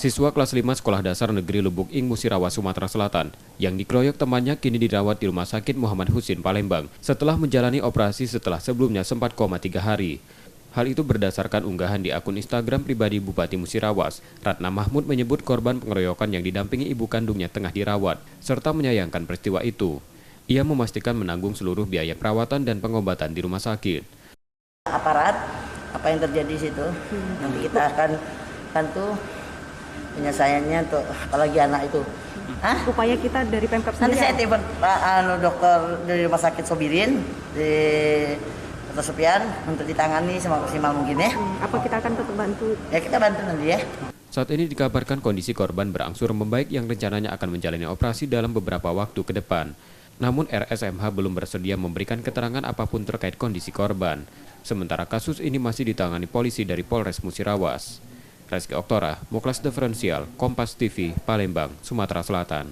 Siswa kelas 5 Sekolah Dasar Negeri Lubuk Ing Musirawas, Sumatera Selatan, yang dikeroyok temannya kini dirawat di Rumah Sakit Muhammad Husin, Palembang, setelah menjalani operasi setelah sebelumnya sempat koma 3 hari. Hal itu berdasarkan unggahan di akun Instagram pribadi Bupati Musirawas. Ratna Mahmud menyebut korban pengeroyokan yang didampingi ibu kandungnya tengah dirawat, serta menyayangkan peristiwa itu. Ia memastikan menanggung seluruh biaya perawatan dan pengobatan di rumah sakit. Aparat, apa yang terjadi di situ, nanti kita akan bantu penyelesaiannya untuk apalagi anak itu. Upaya kita dari Pemkab Nanti sendiri. saya telepon dokter dari Rumah Sakit Sobirin di Dr. Sopian untuk ditangani semaksimal mungkin ya. Apa kita akan tetap bantu? Ya kita bantu nanti ya. Saat ini dikabarkan kondisi korban berangsur membaik yang rencananya akan menjalani operasi dalam beberapa waktu ke depan. Namun RSMH belum bersedia memberikan keterangan apapun terkait kondisi korban. Sementara kasus ini masih ditangani polisi dari Polres Musirawas. Reski Oktora, Muklas Diferensial, Kompas TV, Palembang, Sumatera Selatan.